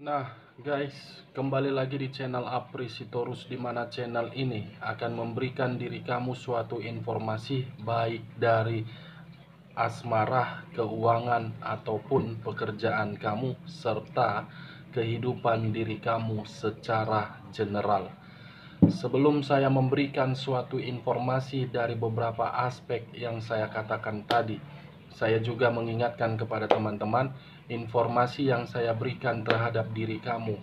Nah, guys, kembali lagi di channel Apri Sitorus, di mana channel ini akan memberikan diri kamu suatu informasi baik dari asmara, keuangan, ataupun pekerjaan kamu, serta kehidupan diri kamu secara general. Sebelum saya memberikan suatu informasi dari beberapa aspek yang saya katakan tadi, saya juga mengingatkan kepada teman-teman, informasi yang saya berikan terhadap diri kamu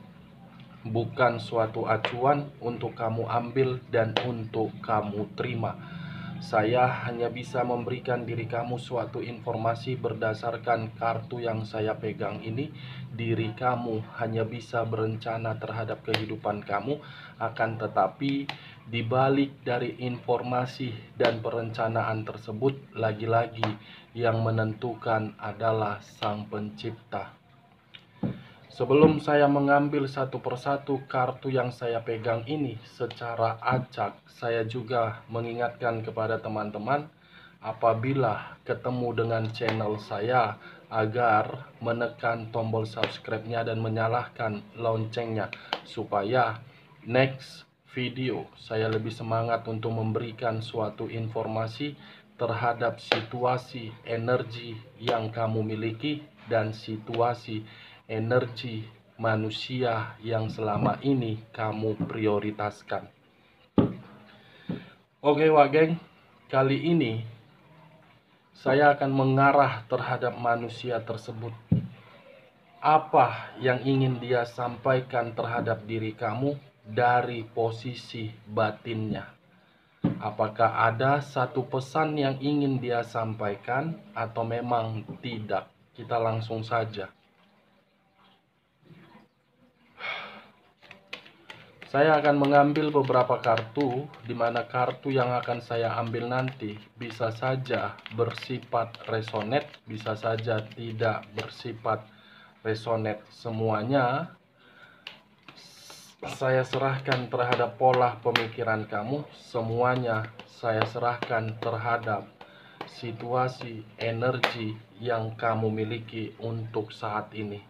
bukan suatu acuan untuk kamu ambil dan untuk kamu terima. Saya hanya bisa memberikan diri kamu suatu informasi berdasarkan kartu yang saya pegang ini. Diri kamu hanya bisa berencana terhadap kehidupan kamu, akan tetapi di balik dari informasi dan perencanaan tersebut, lagi-lagi yang menentukan adalah Sang Pencipta. Sebelum saya mengambil satu persatu kartu yang saya pegang ini secara acak, saya juga mengingatkan kepada teman-teman apabila ketemu dengan channel saya agar menekan tombol subscribe-nya dan menyalakan loncengnya supaya next video saya lebih semangat untuk memberikan suatu informasi terhadap situasi energi yang kamu miliki dan situasi energi manusia yang selama ini kamu prioritaskan. Oke, Wak Geng, kali ini saya akan mengarah terhadap manusia tersebut. Apa yang ingin dia sampaikan terhadap diri kamu dari posisi batinnya? Apakah ada satu pesan yang ingin dia sampaikan atau memang tidak? Kita langsung saja. Saya akan mengambil beberapa kartu, di mana kartu yang akan saya ambil nanti bisa saja bersifat resonate, bisa saja tidak bersifat resonate. Semuanya saya serahkan terhadap pola pemikiran kamu, semuanya saya serahkan terhadap situasi energi yang kamu miliki untuk saat ini.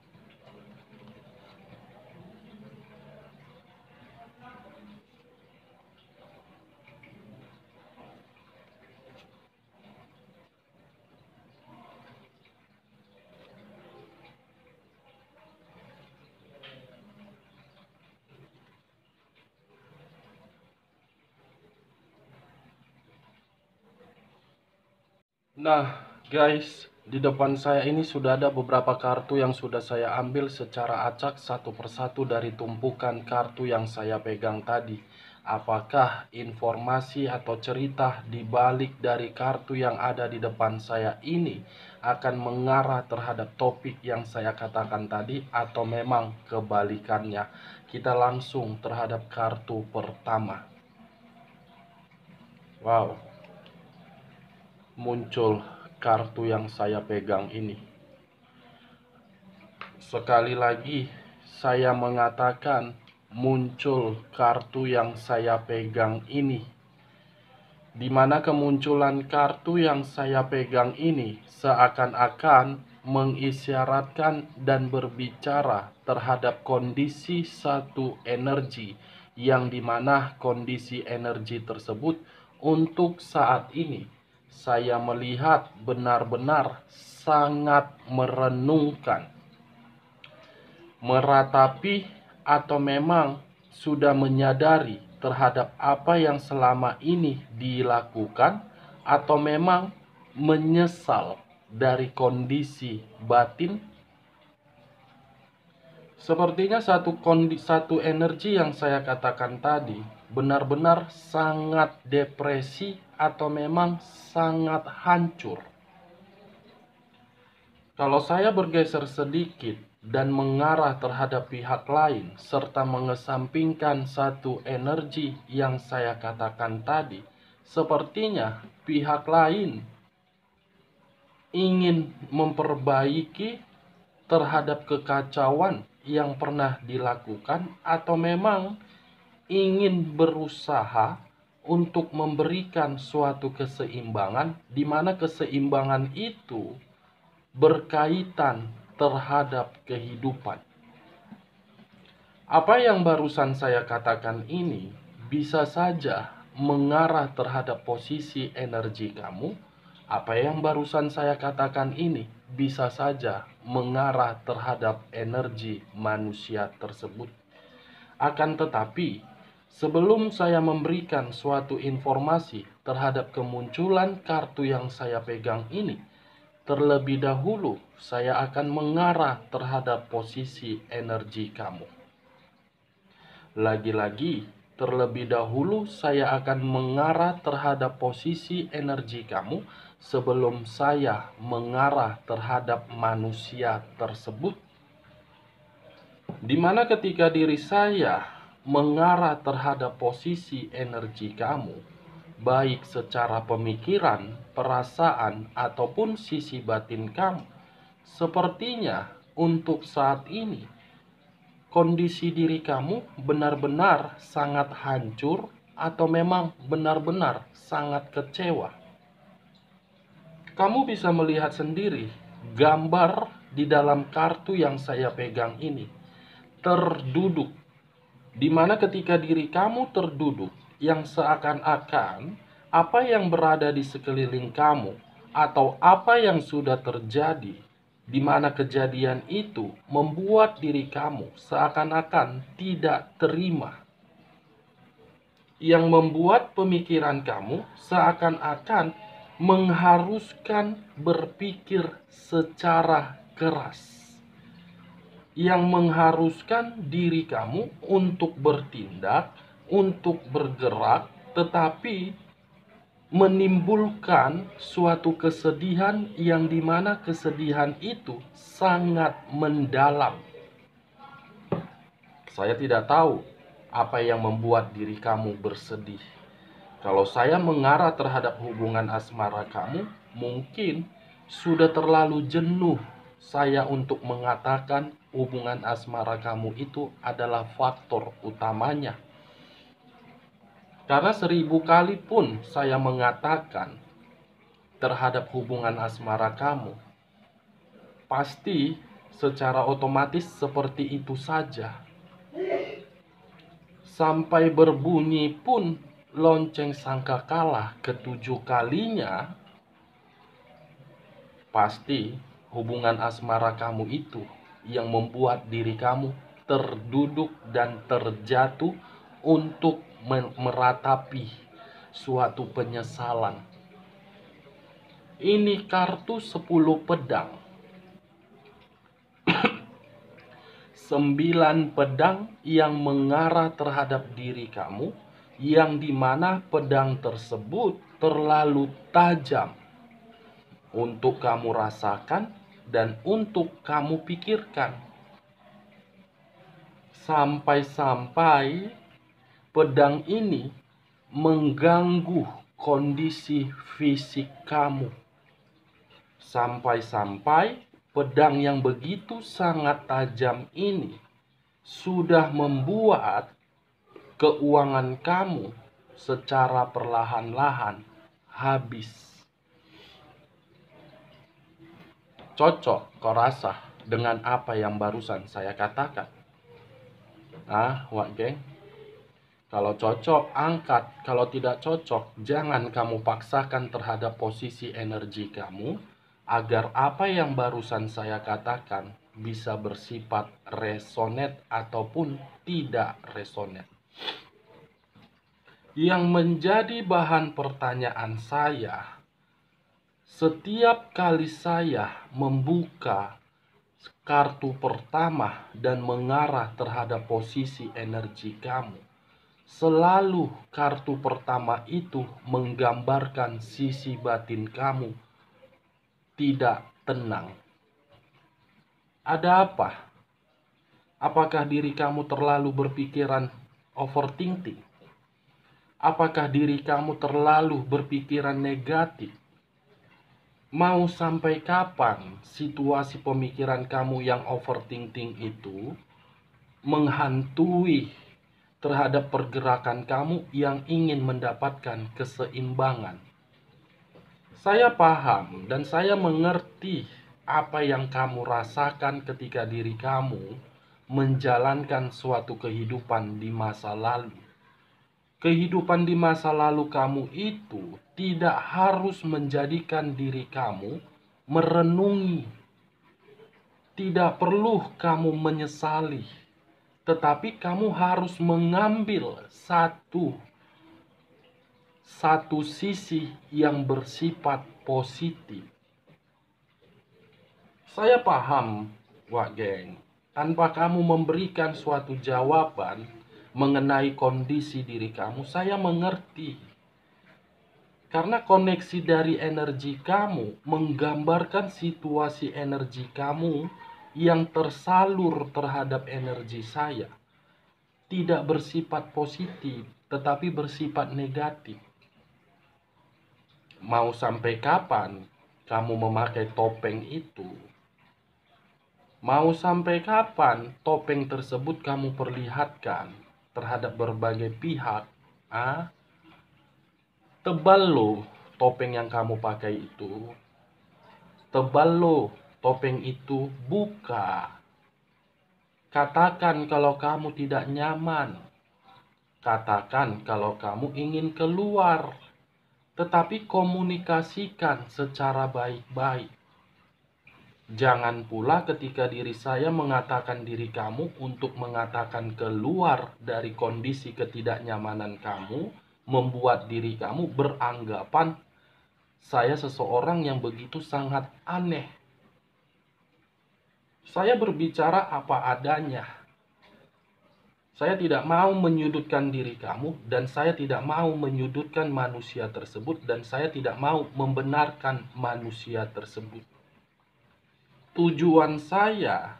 Nah, guys, di depan saya ini sudah ada beberapa kartu yang sudah saya ambil secara acak satu persatu dari tumpukan kartu yang saya pegang tadi. Apakah informasi atau cerita di balik dari kartu yang ada di depan saya ini akan mengarah terhadap topik yang saya katakan tadi atau memang kebalikannya? Kita langsung terhadap kartu pertama. Wow, muncul kartu yang saya pegang ini. Sekali lagi saya mengatakan muncul kartu yang saya pegang ini, di mana kemunculan kartu yang saya pegang ini seakan-akan mengisyaratkan dan berbicara terhadap kondisi satu energi, yang dimana kondisi energi tersebut untuk saat ini saya melihat benar-benar sangat merenungkan, meratapi, atau memang sudah menyadari terhadap apa yang selama ini dilakukan, atau memang menyesal dari kondisi batin. Sepertinya satu energi yang saya katakan tadi benar-benar sangat depresi atau memang sangat hancur. Kalau saya bergeser sedikit dan mengarah terhadap pihak lain serta mengesampingkan satu energi yang saya katakan tadi, sepertinya pihak lain ingin memperbaiki terhadap kekacauan yang pernah dilakukan, atau memang ingin berusaha untuk memberikan suatu keseimbangan, di mana keseimbangan itu berkaitan terhadap kehidupan. Apa yang barusan saya katakan ini bisa saja mengarah terhadap posisi energi kamu. Apa yang barusan saya katakan ini bisa saja mengarah terhadap energi manusia tersebut. Akan tetapi, sebelum saya memberikan suatu informasi terhadap kemunculan kartu yang saya pegang ini, terlebih dahulu saya akan mengarah terhadap posisi energi kamu. Lagi-lagi, terlebih dahulu saya akan mengarah terhadap posisi energi kamu sebelum saya mengarah terhadap manusia tersebut. Dimana ketika diri saya mengarah terhadap posisi energi kamu, baik secara pemikiran, perasaan, ataupun sisi batin kamu, sepertinya untuk saat ini kondisi diri kamu benar-benar sangat hancur atau memang benar-benar sangat kecewa. Kamu bisa melihat sendiri gambar di dalam kartu yang saya pegang ini terduduk, di mana ketika diri kamu terduduk, yang seakan-akan apa yang berada di sekeliling kamu atau apa yang sudah terjadi, di mana kejadian itu membuat diri kamu seakan-akan tidak terima, yang membuat pemikiran kamu seakan-akan mengharuskan berpikir secara keras, yang mengharuskan diri kamu untuk bertindak, untuk bergerak, tetapi menimbulkan suatu kesedihan yang dimana kesedihan itu sangat mendalam. Saya tidak tahu apa yang membuat diri kamu bersedih. Kalau saya mengarah terhadap hubungan asmara kamu, mungkin sudah terlalu jenuh saya untuk mengatakan hubungan asmara kamu itu adalah faktor utamanya. Karena 1000 kali pun saya mengatakan terhadap hubungan asmara kamu, pasti secara otomatis seperti itu saja. Sampai berbunyi pun lonceng sangkakala ketujuh kalinya, pasti hubungan asmara kamu itu yang membuat diri kamu terduduk dan terjatuh untuk meratapi suatu penyesalan. Ini kartu 10 pedang. 9 pedang yang mengarah terhadap diri kamu, yang dimana pedang tersebut terlalu tajam untuk kamu rasakan dan untuk kamu pikirkan. Sampai-sampai pedang ini mengganggu kondisi fisik kamu. Sampai-sampai pedang yang begitu sangat tajam ini sudah membuat keuangan kamu secara perlahan-lahan habis. Cocok kau rasa dengan apa yang barusan saya katakan? Wak geng? Kalau cocok, angkat. Kalau tidak cocok, jangan kamu paksakan terhadap posisi energi kamu, agar apa yang barusan saya katakan bisa bersifat resonet ataupun tidak resonet. Yang menjadi bahan pertanyaan saya, setiap kali saya membuka kartu pertama dan mengarah terhadap posisi energi kamu, selalu kartu pertama itu menggambarkan sisi batin kamu tidak tenang. Ada apa? Apakah diri kamu terlalu berpikiran overthinking? Apakah diri kamu terlalu berpikiran negatif? Mau sampai kapan situasi pemikiran kamu yang overthinking itu menghantui terhadap pergerakan kamu yang ingin mendapatkan keseimbangan? Saya paham dan saya mengerti apa yang kamu rasakan ketika diri kamu menjalankan suatu kehidupan di masa lalu. Kehidupan di masa lalu kamu itu tidak harus menjadikan diri kamu merenungi. Tidak perlu kamu menyesali, tetapi kamu harus mengambil satu sisi yang bersifat positif. Saya paham, Wak Geng, tanpa kamu memberikan suatu jawaban mengenai kondisi diri kamu, saya mengerti. Karena koneksi dari energi kamu menggambarkan situasi energi kamu yang tersalur terhadap energi saya. Tidak bersifat positif, tetapi bersifat negatif. Mau sampai kapan kamu memakai topeng itu? Mau sampai kapan topeng tersebut kamu perlihatkan terhadap berbagai pihak? Tebal loh topeng yang kamu pakai itu. Tebal loh topeng itu, buka. Katakan kalau kamu tidak nyaman. Katakan kalau kamu ingin keluar. Tetapi komunikasikan secara baik-baik. Jangan pula ketika diri saya mengatakan diri kamu untuk mengatakan keluar dari kondisi ketidaknyamanan kamu, membuat diri kamu beranggapan saya seseorang yang begitu sangat aneh. Saya berbicara apa adanya. Saya tidak mau menyudutkan diri kamu, dan saya tidak mau menyudutkan manusia tersebut, dan saya tidak mau membenarkan manusia tersebut. Tujuan saya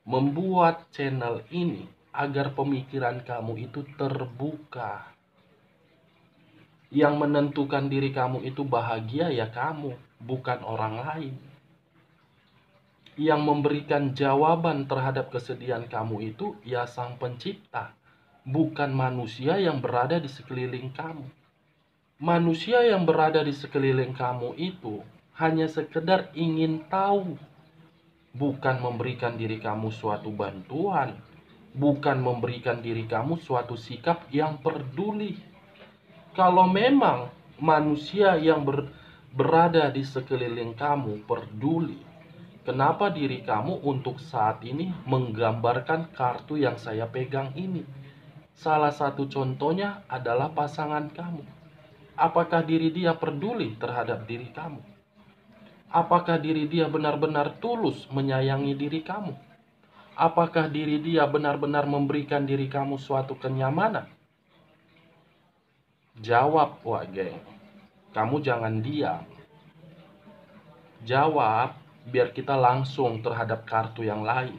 membuat channel ini agar pemikiran kamu itu terbuka. Yang menentukan diri kamu itu bahagia ya kamu, bukan orang lain. Yang memberikan jawaban terhadap kesedihan kamu itu ya Sang Pencipta, bukan manusia yang berada di sekeliling kamu. Manusia yang berada di sekeliling kamu itu hanya sekedar ingin tahu, bukan memberikan diri kamu suatu bantuan, bukan memberikan diri kamu suatu sikap yang peduli. Kalau memang manusia yang berada di sekeliling kamu peduli, kenapa diri kamu untuk saat ini menggambarkan kartu yang saya pegang ini? Salah satu contohnya adalah pasangan kamu. Apakah diri dia peduli terhadap diri kamu? Apakah diri dia benar-benar tulus menyayangi diri kamu? Apakah diri dia benar-benar memberikan diri kamu suatu kenyamanan? Jawab, Wak Geng. Kamu jangan diam. Jawab, biar kita langsung terhadap kartu yang lain.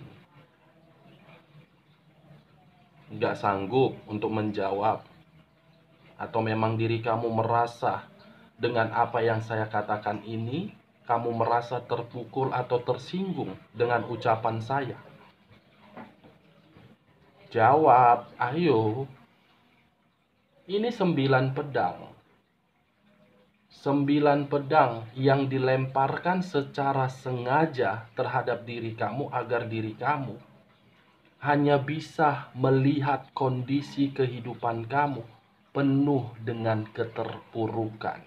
Nggak sanggup untuk menjawab? Atau memang diri kamu merasa dengan apa yang saya katakan ini, kamu merasa terpukul atau tersinggung dengan ucapan saya? Jawab, ayo. Ini 9 pedang. 9 pedang yang dilemparkan secara sengaja terhadap diri kamu agar diri kamu hanya bisa melihat kondisi kehidupan kamu penuh dengan keterpurukan.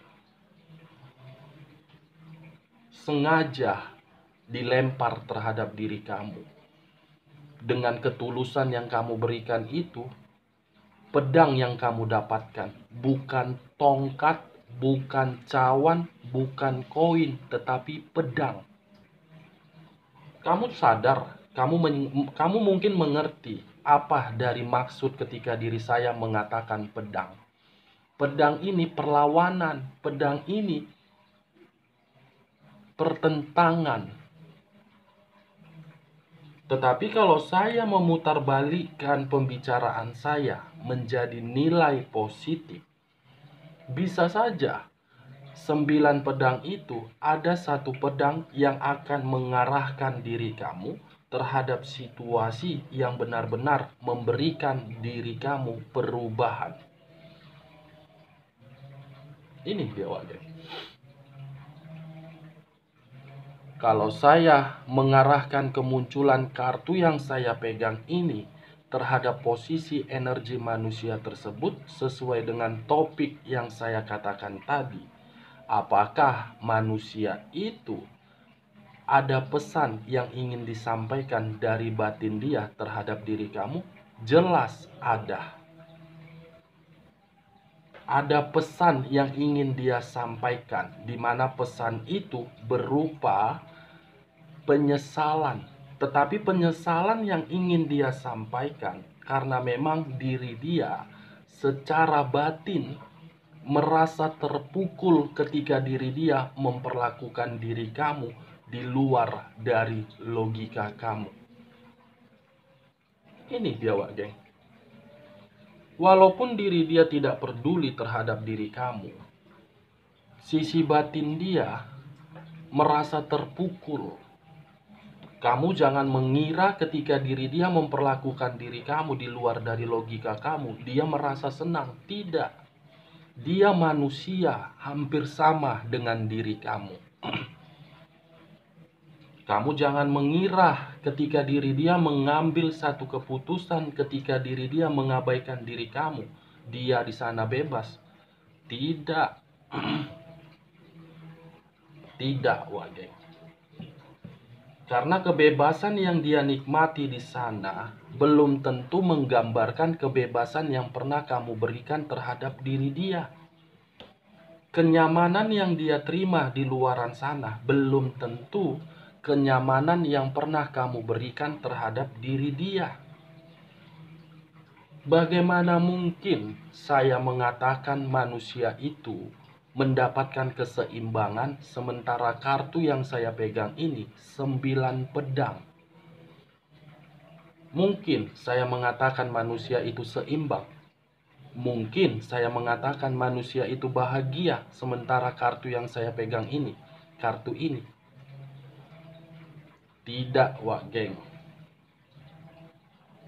Sengaja dilempar terhadap diri kamu. Dengan ketulusan yang kamu berikan itu, pedang yang kamu dapatkan bukan tongkat, bukan cawan, bukan koin, tetapi pedang. Kamu sadar, kamu mungkin mengerti apa dari maksud ketika diri saya mengatakan pedang. Pedang ini perlawanan, pedang ini pertentangan. Tetapi kalau saya memutarbalikkan pembicaraan saya menjadi nilai positif, bisa saja 9 pedang itu ada satu pedang yang akan mengarahkan diri kamu terhadap situasi yang benar-benar memberikan diri kamu perubahan. Ini dia, Wak. Kalau saya mengarahkan kemunculan kartu yang saya pegang ini terhadap posisi energi manusia tersebut sesuai dengan topik yang saya katakan tadi, apakah manusia itu ada pesan yang ingin disampaikan dari batin dia terhadap diri kamu? Jelas ada. Ada pesan yang ingin dia sampaikan, di mana pesan itu berupa penyesalan. Tetapi penyesalan yang ingin dia sampaikan karena memang diri dia secara batin merasa terpukul ketika diri dia memperlakukan diri kamu di luar dari logika kamu. Ini dia, Wak Geng. Walaupun diri dia tidak peduli terhadap diri kamu, sisi batin dia merasa terpukul. Kamu jangan mengira ketika diri dia memperlakukan diri kamu di luar dari logika kamu, dia merasa senang. Tidak. Dia manusia, hampir sama dengan diri kamu. Kamu jangan mengira ketika diri dia mengambil satu keputusan, ketika diri dia mengabaikan diri kamu, dia di sana bebas. Tidak. Tidak, Wak Geng. Karena kebebasan yang dia nikmati di sana belum tentu menggambarkan kebebasan yang pernah kamu berikan terhadap diri dia. Kenyamanan yang dia terima di luaran sana belum tentu kenyamanan yang pernah kamu berikan terhadap diri dia. Bagaimana mungkin saya mengatakan manusia itu mendapatkan keseimbangan sementara kartu yang saya pegang ini 9 pedang? Mungkin saya mengatakan manusia itu seimbang. Mungkin saya mengatakan manusia itu bahagia sementara kartu yang saya pegang ini, kartu ini. Tidak, Wak Geng.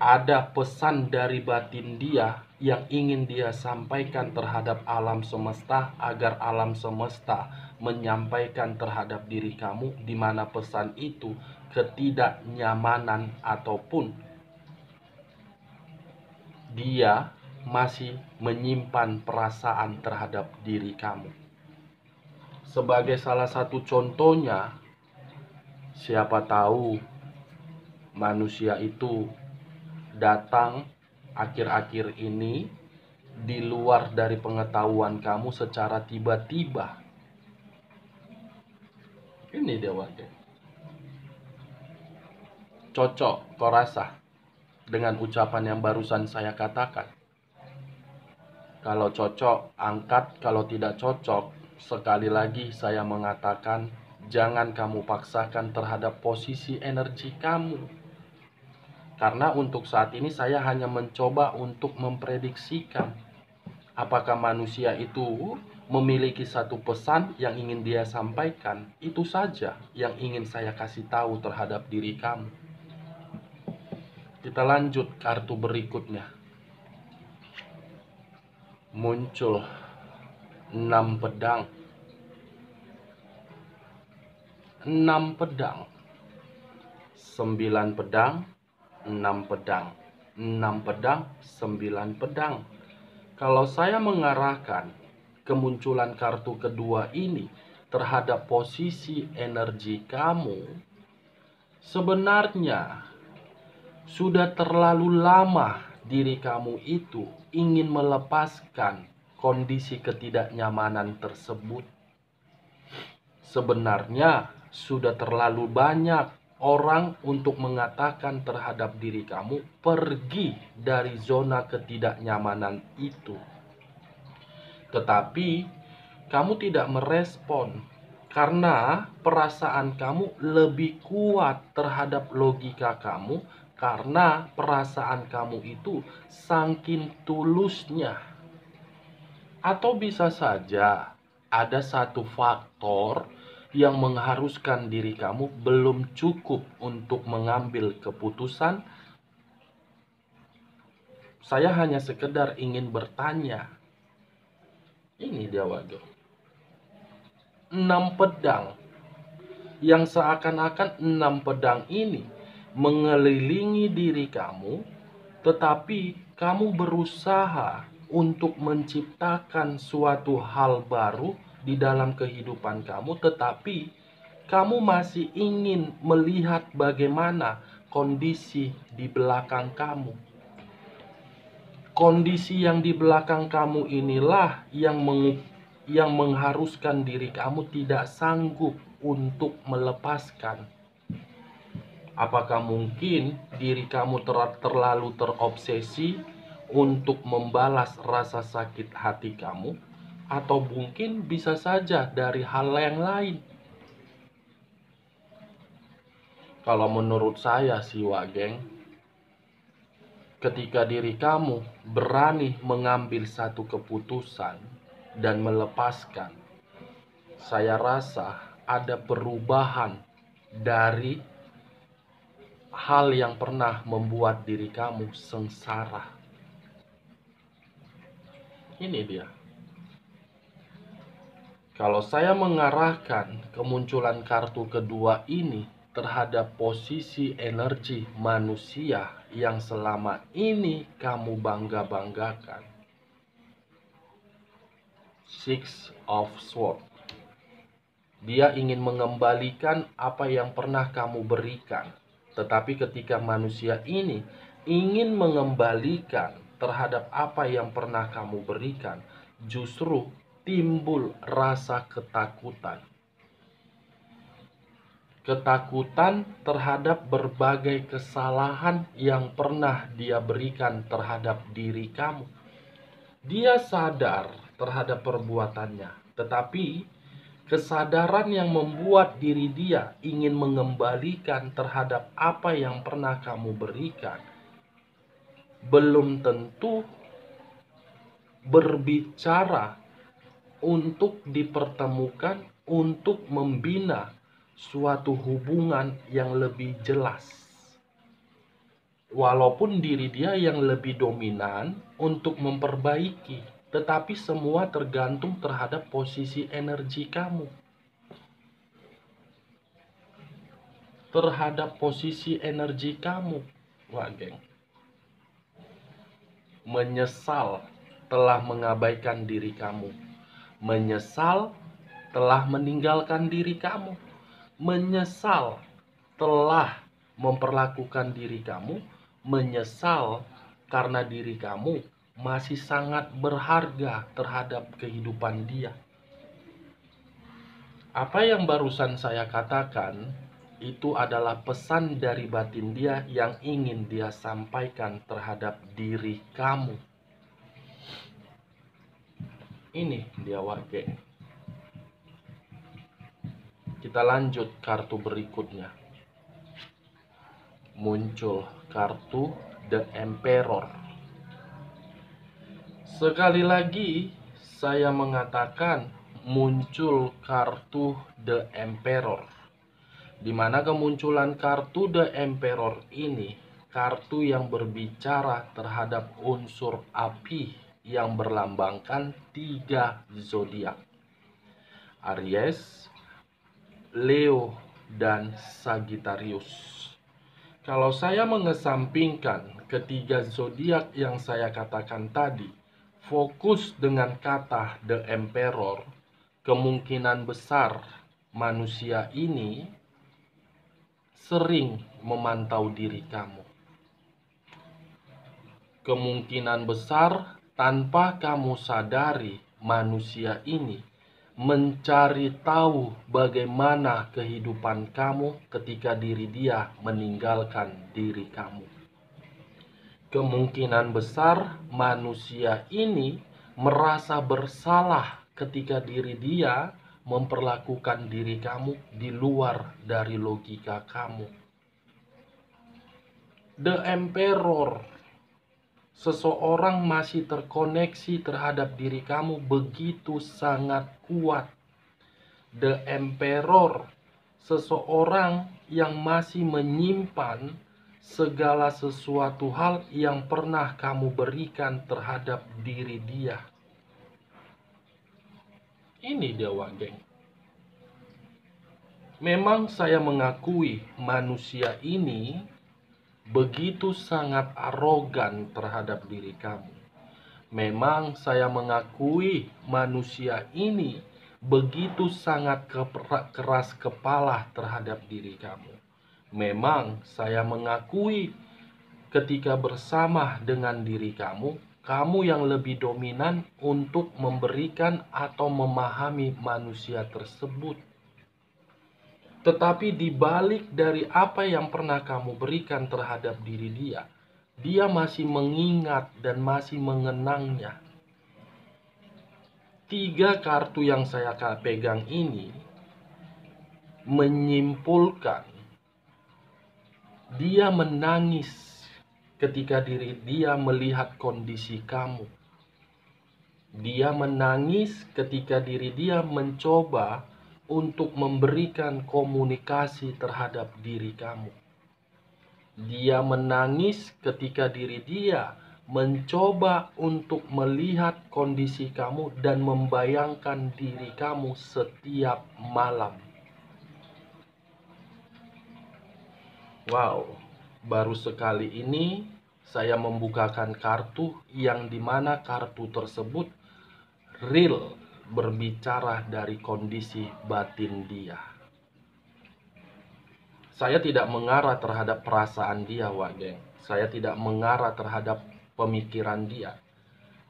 Ada pesan dari batin dia yang ingin dia sampaikan terhadap alam semesta agar alam semesta menyampaikan terhadap diri kamu, di mana pesan itu ketidaknyamanan ataupun dia masih menyimpan perasaan terhadap diri kamu. Sebagai salah satu contohnya, siapa tahu manusia itu datang akhir-akhir ini di luar dari pengetahuan kamu secara tiba-tiba. Ini dia, Wak Geng. Cocok kau rasa dengan ucapan yang barusan saya katakan? Kalau cocok, angkat. Kalau tidak cocok, sekali lagi saya mengatakan, jangan kamu paksakan terhadap posisi energi kamu. Karena untuk saat ini saya hanya mencoba untuk memprediksikan apakah manusia itu memiliki satu pesan yang ingin dia sampaikan. Itu saja yang ingin saya kasih tahu terhadap diri kamu. Kita lanjut kartu berikutnya. Muncul 6 pedang. 6 pedang. 9 pedang, 6 pedang. 6 pedang, 9 pedang. Kalau saya mengarahkan kemunculan kartu kedua ini terhadap posisi energi kamu, sebenarnya sudah terlalu lama diri kamu itu ingin melepaskan kondisi ketidaknyamanan tersebut. Sebenarnya sudah terlalu banyak orang untuk mengatakan terhadap diri kamu, pergi dari zona ketidaknyamanan itu. Tetapi kamu tidak merespon karena perasaan kamu lebih kuat terhadap logika kamu, karena perasaan kamu itu saking tulusnya. Atau bisa saja ada satu faktor yang mengharuskan diri kamu belum cukup untuk mengambil keputusan. Saya hanya sekedar ingin bertanya. Ini dia, Wak Geng. 6 pedang yang seakan-akan 6 pedang ini mengelilingi diri kamu, tetapi kamu berusaha untuk menciptakan suatu hal baru di dalam kehidupan kamu, tetapi kamu masih ingin melihat bagaimana kondisi di belakang kamu. Kondisi yang di belakang kamu inilah yang mengharuskan diri kamu tidak sanggup untuk melepaskan. Apakah mungkin diri kamu terlalu terobsesi untuk membalas rasa sakit hati kamu? Atau mungkin bisa saja dari hal yang lain. Kalau menurut saya sih, Wageng, ketika diri kamu berani mengambil satu keputusan dan melepaskan, saya rasa ada perubahan dari hal yang pernah membuat diri kamu sengsara. Ini dia. Kalau saya mengarahkan kemunculan kartu kedua ini terhadap posisi energi manusia yang selama ini kamu bangga-banggakan. Six of Swords. Dia ingin mengembalikan apa yang pernah kamu berikan. Tetapi ketika manusia ini ingin mengembalikan terhadap apa yang pernah kamu berikan, justru timbul rasa ketakutan. Ketakutan terhadap berbagai kesalahan yang pernah dia berikan terhadap diri kamu. Dia sadar terhadap perbuatannya, tetapi kesadaran yang membuat diri dia ingin mengembalikan terhadap apa yang pernah kamu berikan belum tentu berbicara untuk dipertemukan, untuk membina suatu hubungan yang lebih jelas. Walaupun diri dia yang lebih dominan untuk memperbaiki, tetapi semua tergantung terhadap posisi energi kamu. Terhadap posisi energi kamu, Wageng. Menyesal telah mengabaikan diri kamu. Menyesal telah meninggalkan diri kamu. Menyesal telah memperlakukan diri kamu. Menyesal karena diri kamu masih sangat berharga terhadap kehidupan dia. Apa yang barusan saya katakan itu adalah pesan dari batin dia yang ingin dia sampaikan terhadap diri kamu. Ini dia, Wageng. Kita lanjut kartu berikutnya. Muncul kartu The Emperor. Sekali lagi saya mengatakan muncul kartu The Emperor, di mana kemunculan kartu The Emperor ini kartu yang berbicara terhadap unsur api yang berlambangkan 3 zodiak: Aries, Leo, dan Sagittarius. Kalau saya mengesampingkan ketiga zodiak yang saya katakan tadi, fokus dengan kata The Emperor, kemungkinan besar manusia ini sering memantau diri kamu. Kemungkinan besar tanpa kamu sadari, manusia ini mencari tahu bagaimana kehidupan kamu ketika diri dia meninggalkan diri kamu. Kemungkinan besar manusia ini merasa bersalah ketika diri dia memperlakukan diri kamu di luar dari logika kamu. The Emperor, seseorang masih terkoneksi terhadap diri kamu begitu sangat kuat. The Emperor, seseorang yang masih menyimpan segala sesuatu hal yang pernah kamu berikan terhadap diri dia. Ini dia, Wageng. Memang saya mengakui manusia ini begitu sangat arogan terhadap diri kamu. Memang saya mengakui manusia ini begitu sangat keras kepala terhadap diri kamu. Memang saya mengakui ketika bersama dengan diri kamu, kamu yang lebih dominan untuk memberikan atau memahami manusia tersebut. Tetapi di balik dari apa yang pernah kamu berikan terhadap diri dia, dia masih mengingat dan masih mengenangnya. 3 kartu yang saya pegang ini menyimpulkan dia menangis ketika diri dia melihat kondisi kamu. Dia menangis ketika diri dia mencoba untuk memberikan komunikasi terhadap diri kamu. Dia menangis ketika diri dia mencoba untuk melihat kondisi kamu dan membayangkan diri kamu setiap malam. Wow, baru sekali ini saya membukakan kartu yang dimana kartu tersebut real berbicara dari kondisi batin dia. Saya tidak mengarah terhadap perasaan dia, Wak Geng. Saya tidak mengarah terhadap pemikiran dia.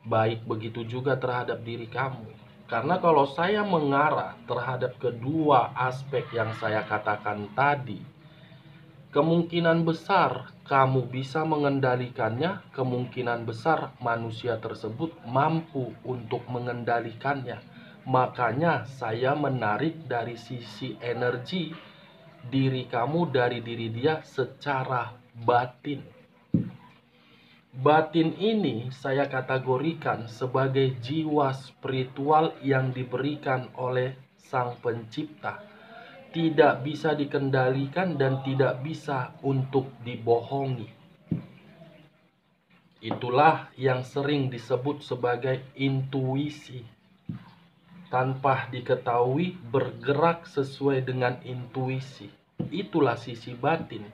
Baik begitu juga terhadap diri kamu. Karena kalau saya mengarah terhadap kedua aspek yang saya katakan tadi, kemungkinan besar kamu bisa mengendalikannya, kemungkinan besar manusia tersebut mampu untuk mengendalikannya. Makanya saya menarik dari sisi energi diri kamu dari diri dia secara batin. Batin ini saya kategorikan sebagai jiwa spiritual yang diberikan oleh Sang Pencipta. Tidak bisa dikendalikan dan tidak bisa untuk dibohongi. Itulah yang sering disebut sebagai intuisi. Tanpa diketahui bergerak sesuai dengan intuisi. Itulah sisi batin.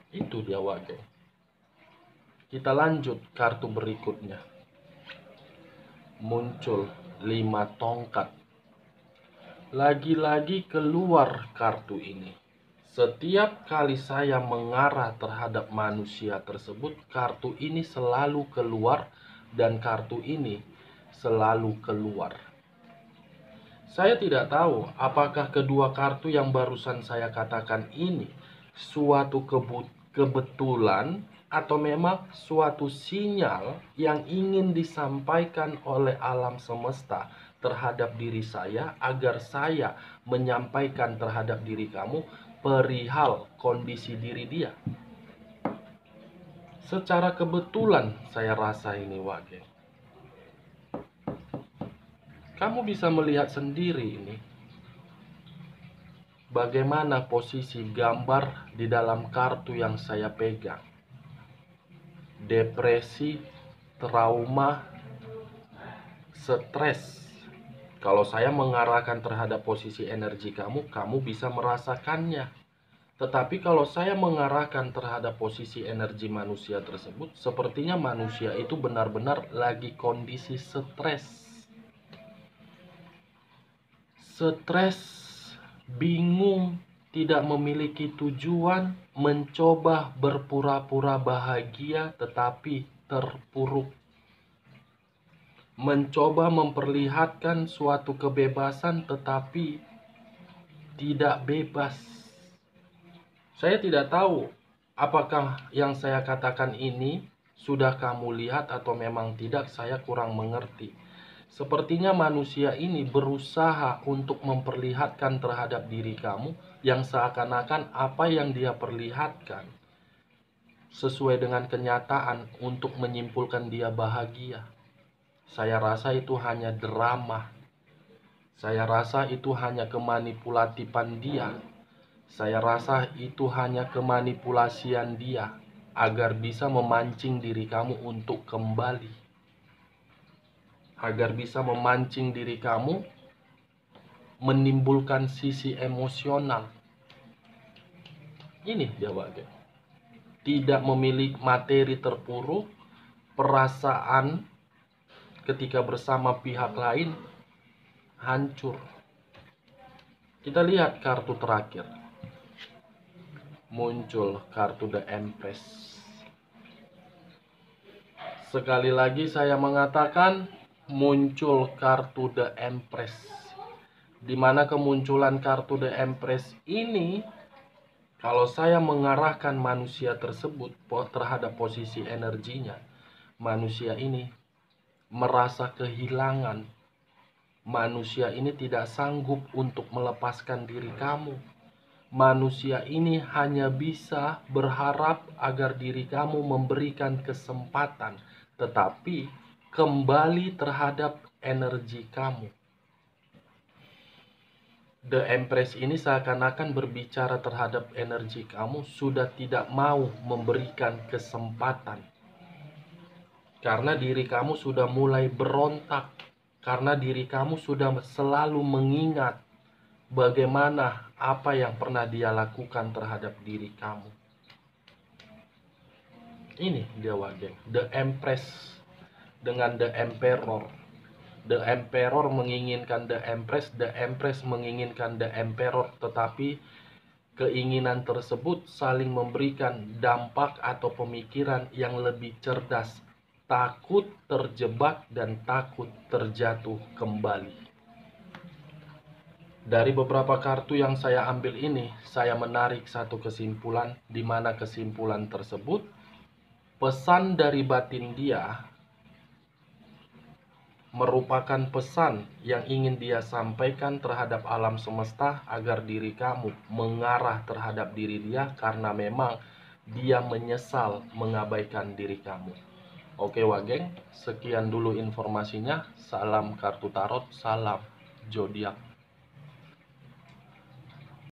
Itu dia, Wage. Kita lanjut kartu berikutnya. Muncul 5 tongkat. Lagi-lagi keluar kartu ini. Setiap kali saya mengarah terhadap manusia tersebut, kartu ini selalu keluar dan kartu ini selalu keluar. Saya tidak tahu apakah kedua kartu yang barusan saya katakan ini suatu kebetulan atau memang suatu sinyal yang ingin disampaikan oleh alam semesta terhadap diri saya agar saya menyampaikan terhadap diri kamu perihal kondisi diri dia. Secara kebetulan saya rasa ini, Wage. Kamu bisa melihat sendiri ini. Bagaimana posisi gambar di dalam kartu yang saya pegang. Depresi, trauma, stres. Kalau saya mengarahkan terhadap posisi energi kamu, kamu bisa merasakannya. Tetapi kalau saya mengarahkan terhadap posisi energi manusia tersebut, sepertinya manusia itu benar-benar lagi kondisi stres. Stres, bingung, tidak memiliki tujuan, mencoba berpura-pura bahagia tetapi terpuruk. Mencoba memperlihatkan suatu kebebasan tetapi tidak bebas. Saya tidak tahu apakah yang saya katakan ini sudah kamu lihat atau memang tidak, saya kurang mengerti. Sepertinya manusia ini berusaha untuk memperlihatkan terhadap diri kamu yang seakan-akan apa yang dia perlihatkan sesuai dengan kenyataan untuk menyimpulkan dia bahagia. Saya rasa itu hanya drama. Saya rasa itu hanya kemanipulatifan dia. Saya rasa itu hanya kemanipulasian dia agar bisa memancing diri kamu untuk kembali. Agar bisa memancing diri kamu menimbulkan sisi emosional. Ini dia Wage. Tidak memiliki materi terpuruk, perasaan ketika bersama pihak lain hancur. Kita lihat kartu terakhir. Muncul kartu The Empress. Sekali lagi saya mengatakan muncul kartu The Empress. Di mana kemunculan kartu The Empress ini, kalau saya mengarahkan manusia tersebut terhadap posisi energinya, manusia ini merasa kehilangan. Manusia ini tidak sanggup untuk melepaskan diri kamu. Manusia ini hanya bisa berharap agar diri kamu memberikan kesempatan, tetapi kembali terhadap energi kamu. The Empress ini seakan-akan berbicara terhadap energi kamu, sudah tidak mau memberikan kesempatan. Karena diri kamu sudah mulai berontak. Karena diri kamu sudah selalu mengingat bagaimana apa yang pernah dia lakukan terhadap diri kamu. Ini dia Wage. The Empress dengan The Emperor. The Emperor menginginkan The Empress menginginkan The Emperor, tetapi keinginan tersebut saling memberikan dampak atau pemikiran yang lebih cerdas, takut terjebak dan takut terjatuh kembali. Dari beberapa kartu yang saya ambil ini, saya menarik satu kesimpulan, di mana kesimpulan tersebut, pesan dari batin dia merupakan pesan yang ingin dia sampaikan terhadap alam semesta agar diri kamu mengarah terhadap diri dia, karena memang dia menyesal mengabaikan diri kamu. Oke Wageng, sekian dulu informasinya. Salam kartu tarot, salam zodiak.